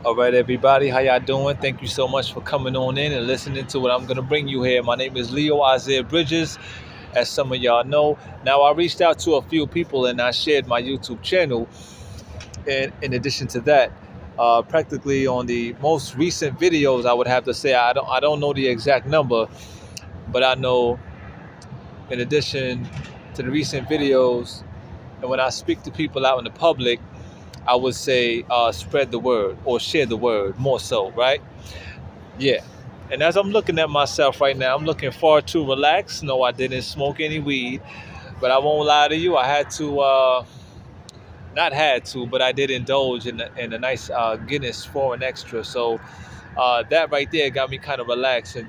All right, everybody, how y'all doing? Thank you so much for coming on in and listening to what I'm going to bring you here. My name is Leo Isaiah Bridges, as some of y'all know. Now, I reached out to a few people and I shared my YouTube channel. And in addition to that, practically on the most recent videos, I would have to say I don't know the exact number, but I know in addition to the recent videos, and when I speak to people out in the public, I would say spread the word or share the word more so, right? Yeah. And as I'm looking at myself right now, I'm looking far too relaxed. No, I didn't smoke any weed, but I won't lie to you. I had to, not had to, but I did indulge in a nice Guinness foreign extra. So that right there got me kind of relaxed and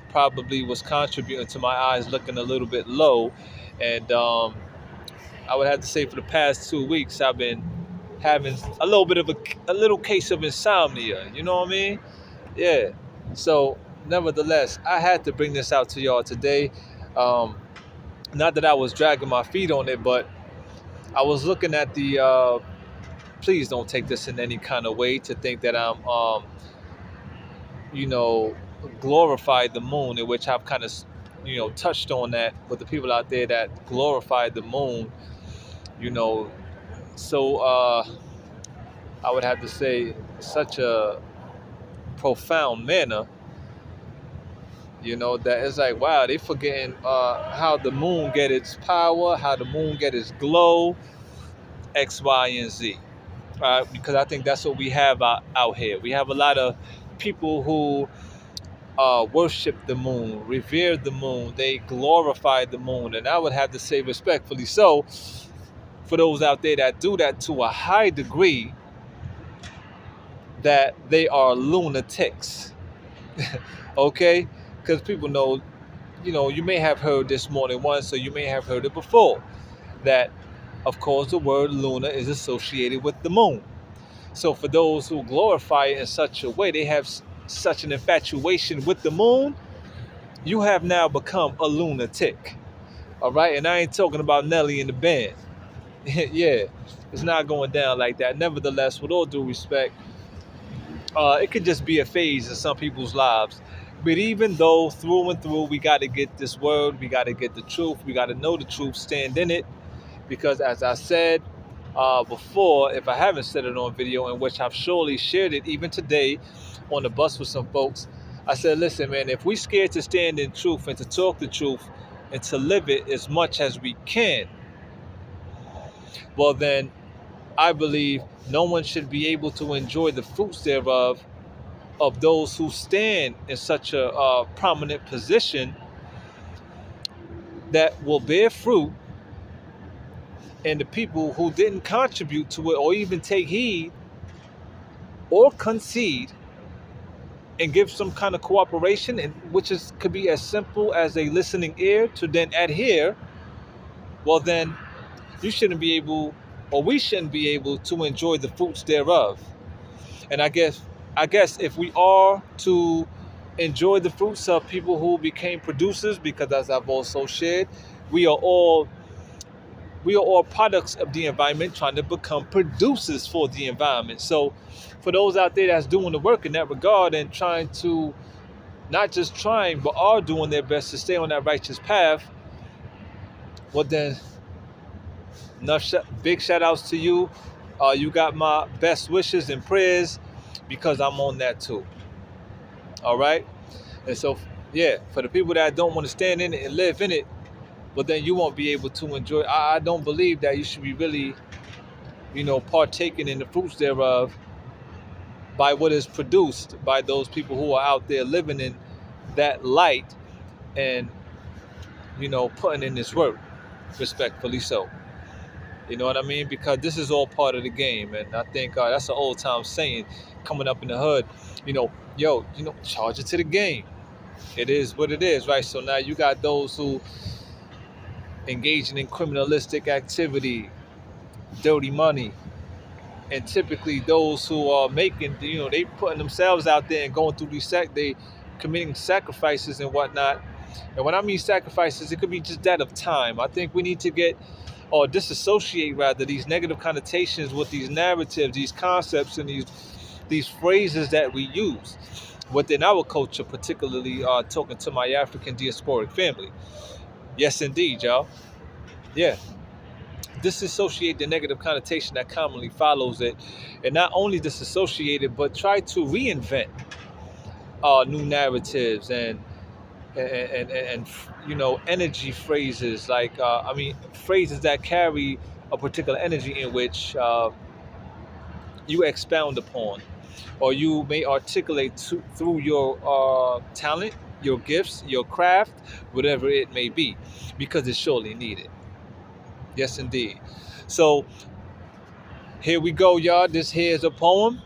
probably was contributing to my eyes looking a little bit low. And I would have to say for the past 2 weeks, I've been having a little bit of a little case of insomnia. You know what I mean? Yeah. So, nevertheless, I had to bring this out to y'all today. Um, Not that I was dragging my feet on it, but I was looking at the. Please don't take this in any kind of way to think that I'm, you know, glorified the moon, in which I've kind of, touched on that with the people out there that glorified the moon. You know, so I would have to say such a profound manner, that it's like, wow, they forgetting how the moon get its power, how the moon get its glow, X, Y, and Z. Because I think that's what we have out here. We have a lot of people who worship the moon, revere the moon, they glorify the moon, and I would have to say respectfully so, for those out there that do that to a high degree, that they are lunatics. Okay? Because people know, you may have heard this more than once, so you may have heard it before, that, of course, the word lunar is associated with the moon. So for those who glorify it in such a way, they have such an infatuation with the moon, you have now become a lunatic. All right? And I ain't talking about Nelly and the band. Yeah, it's not going down like that. Nevertheless, with all due respect, it could just be a phase in some people's lives. But even though through and through, we got to get this word, we got to get the truth, we got to know the truth, stand in it. Because as I said before, if I haven't said it on video, in which I've surely shared it even today on the bus with some folks, I said, listen, man, if we scared to stand in truth and to talk the truth and to live it as much as we can, well, then I believe no one should be able to enjoy the fruits thereof of those who stand in such a prominent position that will bear fruit, and the people who didn't contribute to it or even take heed or concede and give some kind of cooperation, and which is could be as simple as a listening ear to then adhere, well then you shouldn't be able, or we shouldn't be able to enjoy the fruits thereof. And I guess if we are to enjoy the fruits of people who became producers, because as I've also shared, we are all we are all products of the environment trying to become producers for the environment. So for those out there that's doing the work in that regard and trying to, not just trying, but are doing their best to stay on that righteous path, well then, big shout outs to you. You got my best wishes and prayers, because I'm on that too. All right. And so, yeah, for the people that don't want to stand in it and live in it, but then you won't be able to enjoy. I don't believe that you should be really, partaking in the fruits thereof by what is produced by those people who are out there living in that light and, putting in this work, respectfully so. You know what I mean? Because this is all part of the game. And I think that's an old time saying coming up in the hood, charge it to the game. It is what it is, right? So now you got those who engaging in criminalistic activity, dirty money, and typically those who are making, they putting themselves out there and going through they committing sacrifices and whatnot. And when I mean sacrifices, it could be just that of time. I think we need to get, or disassociate rather, these negative connotations with these narratives, these concepts, and these these phrases that we use within our culture, particularly talking to my African diasporic family. Yes, indeed, y'all. Yeah. Disassociate the negative connotation that commonly follows it, and not only disassociate it, but try to reinvent new narratives and energy phrases like phrases that carry a particular energy in which you expound upon or you may articulate through your talent, your gifts, your craft, whatever it may be, because it's surely needed. Yes, indeed. So here we go, y'all. This here is a poem,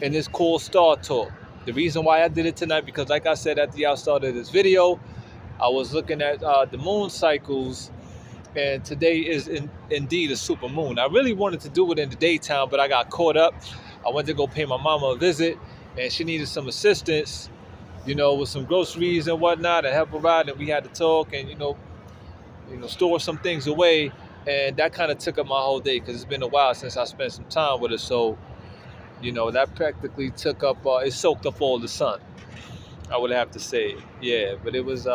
and it's called Star Talk. The reason why I did it tonight, because like I said at the outstart of this video, I was looking at the moon cycles, and today is indeed a super moon. I really wanted to do it in the daytime, but I got caught up. I went to go pay my mama a visit, and she needed some assistance, with some groceries and whatnot, and help her out. And we had to talk and store some things away, and that kind of took up my whole day because it's been a while since I spent some time with her. So, that practically took up, it soaked up all the sun. I would have to say, yeah, but it was,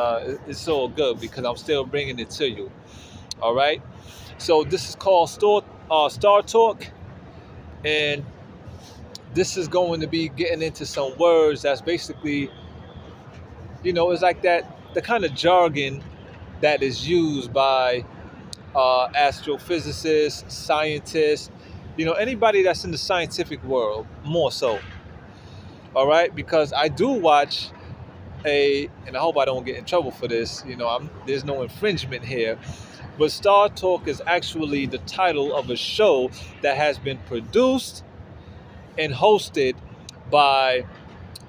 it's all good because I'm still bringing it to you. All right. So this is called Star Talk, and this is going to be getting into some words that's basically, it's like the kind of jargon that is used by astrophysicists, scientists, anybody that's in the scientific world, more so. All right, because I do watch and I hope I don't get in trouble for this. There's no infringement here. But Star Talk is actually the title of a show that has been produced and hosted by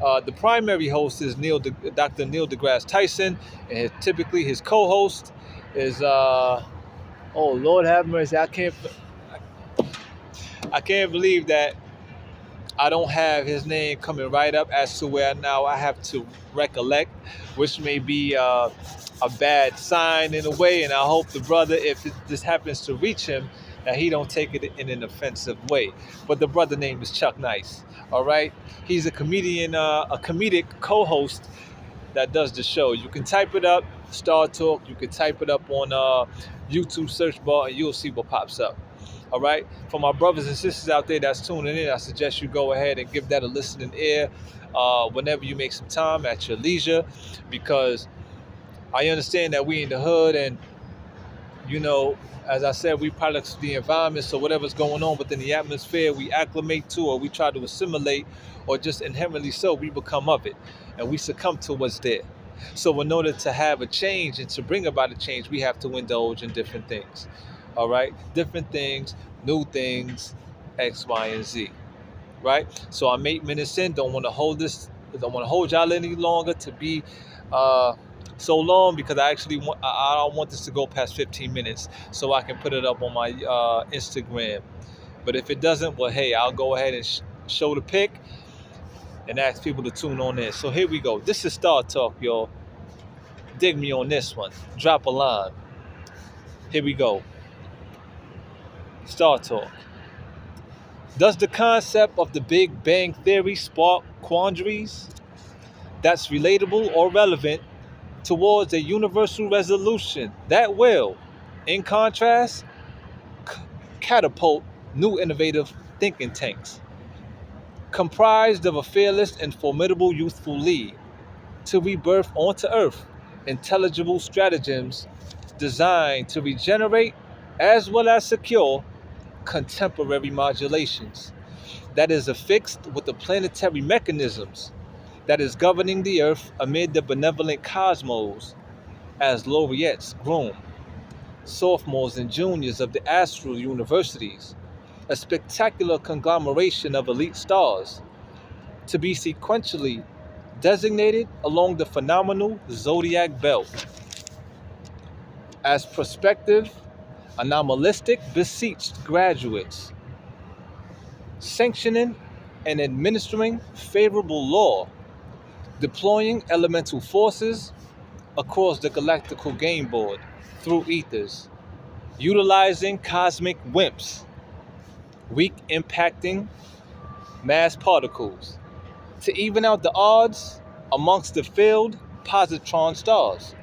the primary host is Dr. Neil deGrasse Tyson, and typically his co-host is oh Lord have mercy, I can't believe that I don't have his name coming right up as to where now I have to recollect, which may be a bad sign in a way. And I hope the brother, if this happens to reach him, that he don't take it in an offensive way. But the brother name is Chuck Nice. All right, he's a comedian, a comedic co-host that does the show. You can type it up, Star Talk. You can type it up on YouTube search bar, and you'll see what pops up. All right. For my brothers and sisters out there that's tuning in, I suggest you go ahead and give that a listening ear whenever you make some time at your leisure, because I understand that we in the hood, and as I said, we products of the environment. So whatever's going on within the atmosphere, we acclimate to, or we try to assimilate, or just inherently so, we become of it, and we succumb to what's there. So in order to have a change and to bring about a change, we have to indulge in different things. All right, different things, new things, X, Y, and Z. Right. So I'm 8 minutes in. Don't want to hold y'all any longer to be so long, because I actually I don't want this to go past 15 minutes so I can put it up on my Instagram. But if it doesn't, well, hey, I'll go ahead and show the pic and ask people to tune on in. So here we go. This is Star Talk, y'all. Dig me on this one. Drop a line. Here we go. Star Talk. Does the concept of the Big Bang Theory spark quandaries that's relatable or relevant towards a universal resolution that will, in contrast, catapult new innovative thinking tanks, comprised of a fearless and formidable youthful lead, to rebirth onto Earth intelligible stratagems designed to regenerate as well as secure contemporary modulations that is affixed with the planetary mechanisms that is governing the Earth amid the benevolent cosmos as laureates groom sophomores and juniors of the astral universities, a spectacular conglomeration of elite stars to be sequentially designated along the phenomenal zodiac belt as prospective anomalistic beseeched graduates, sanctioning and administering favorable law, deploying elemental forces across the galactical game board through ethers, utilizing cosmic wimps, weak impacting mass particles to even out the odds amongst the filled positron stars.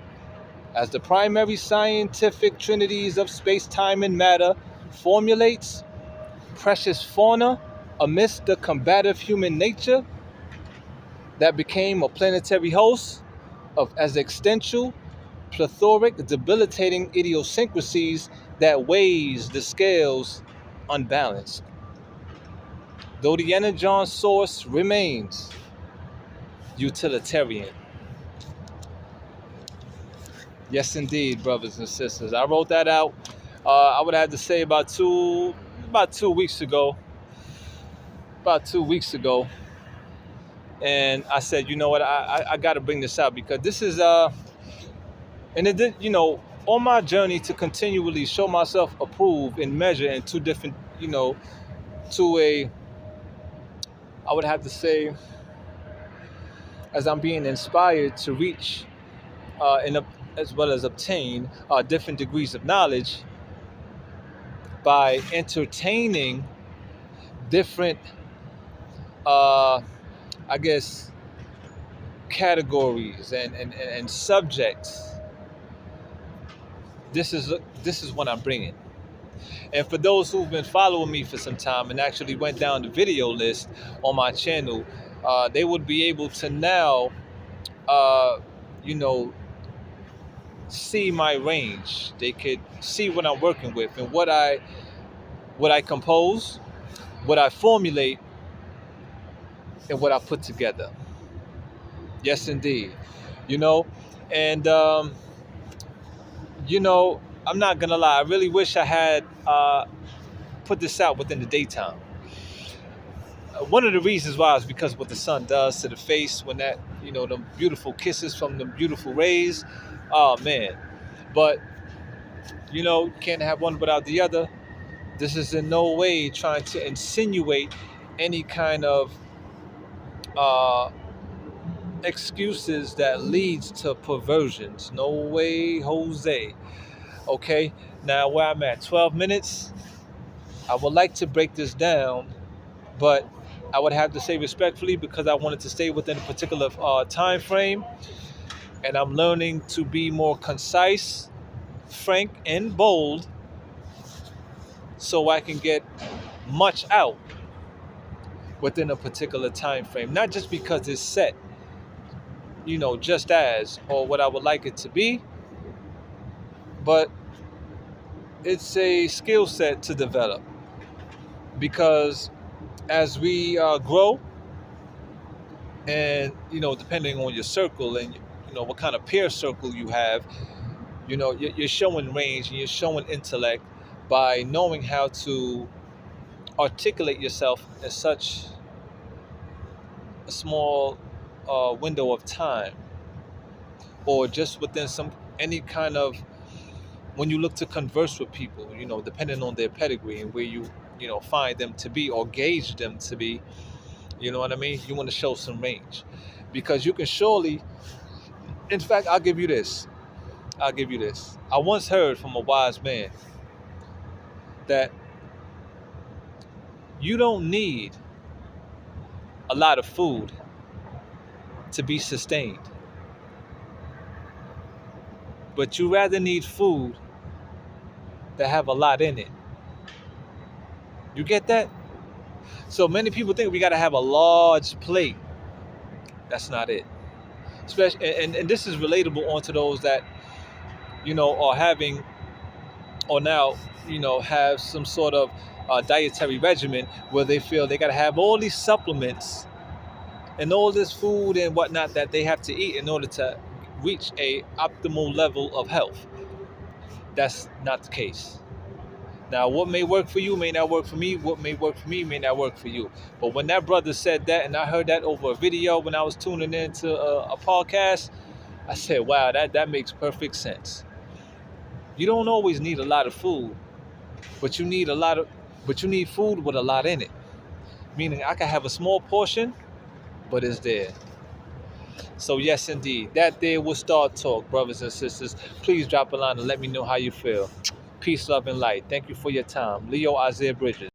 As the primary scientific trinities of space-time and matter formulates precious fauna amidst the combative human nature that became a planetary host of existential, plethoric, debilitating idiosyncrasies that weighs the scales unbalanced. Though the energon source remains utilitarian. Yes, indeed, brothers and sisters. I wrote that out. I would have to say about 2 weeks ago. About 2 weeks ago, and I said, you know what, I got to bring this out because this is and it did, on my journey to continually show myself approved and measure in two different, to a, I would have to say, as I'm being inspired to reach as well as obtain different degrees of knowledge by entertaining different, I guess, categories and subjects. This is what I'm bringing. And for those who've been following me for some time and actually went down the video list on my channel, they would be able to now, you know, see my range. They could see what I'm working with and what I compose, what I formulate, and what I put together. Yes, indeed. You know, and I'm not gonna lie. I really wish I had put this out within the daytime. One of the reasons why is because what the sun does to the face when that, the beautiful kisses from the beautiful rays. Oh man. But can't have one without the other. This is in no way trying to insinuate any kind of excuses that leads to perversions. No way, Jose. Okay, now where I'm at, 12 minutes. I would like to break this down, but I would have to say respectfully because I wanted to stay within a particular time frame, and I'm learning to be more concise, frank, and bold so I can get much out within a particular time frame. Not just because it's set, just as or what I would like it to be, but it's a skill set to develop. Because as we grow, and depending on your circle and what kind of peer circle you have, you're showing range and you're showing intellect by knowing how to articulate yourself in such a small window of time, or just within any kind of, when you look to converse with people, depending on their pedigree and where you find them to be or gauge them to be, you know what I mean? You want to show some range because you can surely, in fact, I'll give you this. I once heard from a wise man that you don't need a lot of food to be sustained, but you rather need food that have a lot in it. You get that? So many people think we got to have a large plate. That's not it. Especially, and this is relatable onto those that, are having, or now, have some sort of dietary regimen where they feel they got to have all these supplements and all this food and whatnot that they have to eat in order to reach a optimal level of health. That's not the case. Now, what may work for you may not work for me. What may work for me may not work for you. But when that brother said that, and I heard that over a video when I was tuning into a podcast, I said, wow, that makes perfect sense. You don't always need a lot of food, but you need food with a lot in it. Meaning I can have a small portion, but it's there. So yes, indeed, that there will start talk, brothers and sisters. Please drop a line and let me know how you feel. Peace, love, and light. Thank you for your time. Leo Isaiah Bridges.